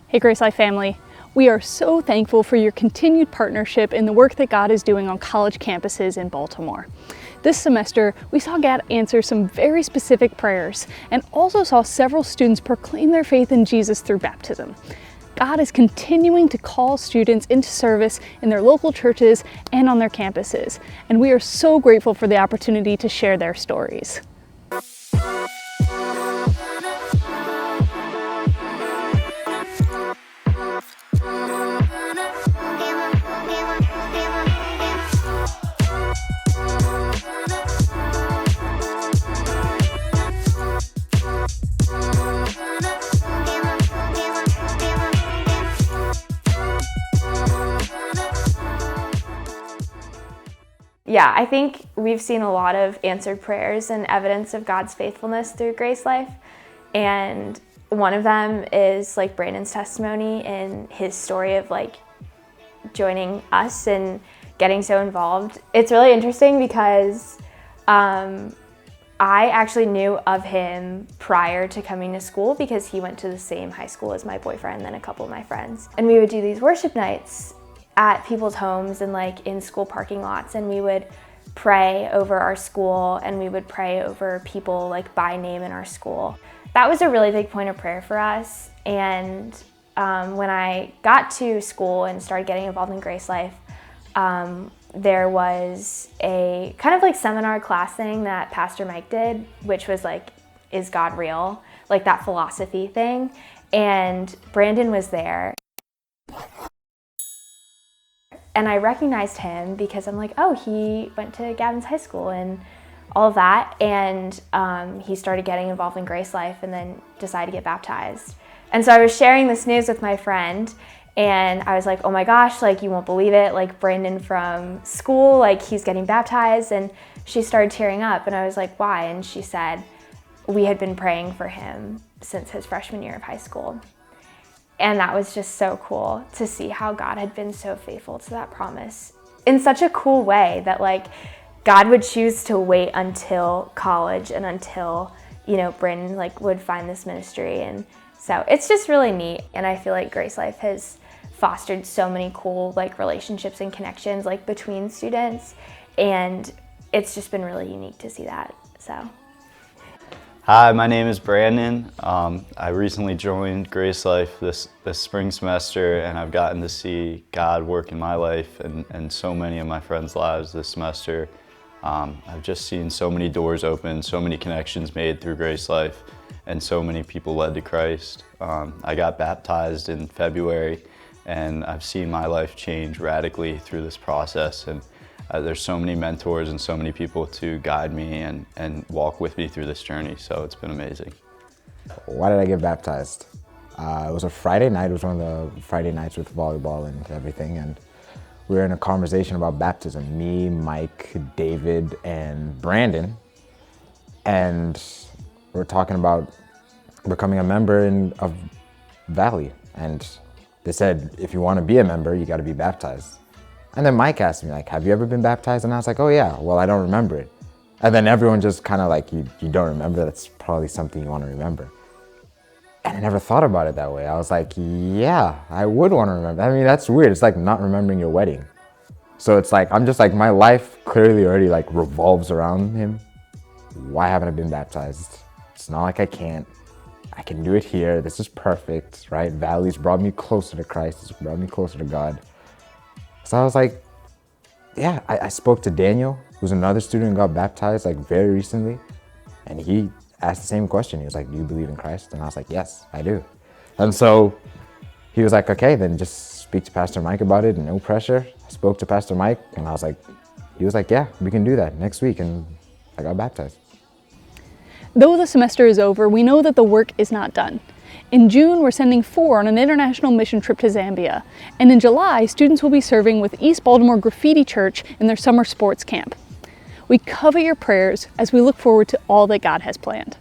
Hey Grace Life family, we are so thankful for your continued partnership in the work that God is doing on college campuses in Baltimore. This semester, we saw God answer some very specific prayers and also saw several students proclaim their faith in Jesus through baptism. God is continuing to call students into service in their local churches and on their campuses, and we are so grateful for the opportunity to share their stories. Yeah, I think we've seen a lot of answered prayers and evidence of God's faithfulness through Grace Life. And one of them is like Brandon's testimony and his story of like joining us and getting so involved. It's really interesting because I actually knew of him prior to coming to school because he went to the same high school as my boyfriend and then a couple of my friends. And we would do these worship nights at people's homes and like in school parking lots, and we would pray over our school and we would pray over people like by name in our school. That was a really big point of prayer for us. And when I got to school and started getting involved in Grace Life, there was a kind of like seminar class thing that Pastor Mike did, which was like, is God real? Like that philosophy thing. And Brandon was there. And I recognized him because I'm like, oh, he went to Gavin's high school and all of that. And he started getting involved in Grace Life and then decided to get baptized. And so I was sharing this news with my friend and I was like, oh my gosh, like you won't believe it. Like Brandon from school, like he's getting baptized. And she started tearing up and I was like, why? And she said, we had been praying for him since his freshman year of high school. And that was just so cool to see how God had been so faithful to that promise in such a cool way that like God would choose to wait until college and until, you know, Brandon like would find this ministry. And so it's just really neat. And I feel like Grace Life has fostered so many cool like relationships and connections like between students. And it's just been really unique to see that, so. Hi, my name is Brandon. I recently joined Grace Life this spring semester, and I've gotten to see God work in my life and so many of my friends' lives this semester. I've just seen so many doors open, so many connections made through Grace Life, and so many people led to Christ. I got baptized in February, and I've seen my life change radically through this process. And there's so many mentors and so many people to guide me and walk with me through this journey, so it's been amazing. Why did I get baptized? It was a Friday night. It was one of the Friday nights with volleyball and everything, and we were in a conversation about baptism, me, Mike, David, and Brandon, and we're talking about becoming a member of Valley, and they said, if you want to be a member, you got to be baptized. And then Mike asked me, like, have you ever been baptized? And I was like, oh yeah, well, I don't remember it. And then everyone just kind of like, you don't remember? That's probably something you want to remember. And I never thought about it that way. I was like, yeah, I would want to remember. I mean, that's weird. It's like not remembering your wedding. So it's like, I'm just like, my life clearly already like revolves around him. Why haven't I been baptized? It's not like I can't. I can do it here. This is perfect, right? Valley's brought me closer to Christ. It's brought me closer to God. So I was like, yeah, I spoke to Daniel, who's another student who got baptized like very recently. And he asked the same question. He was like, do you believe in Christ? And I was like, yes, I do. And so he was like, okay, then just speak to Pastor Mike about it, no pressure. I spoke to Pastor Mike and I was like, he was like, yeah, we can do that next week. And I got baptized. Though the semester is over, we know that the work is not done. In June, we're sending 4 on an international mission trip to Zambia. And in July, students will be serving with East Baltimore Graffiti Church in their summer sports camp. We covet your prayers as we look forward to all that God has planned.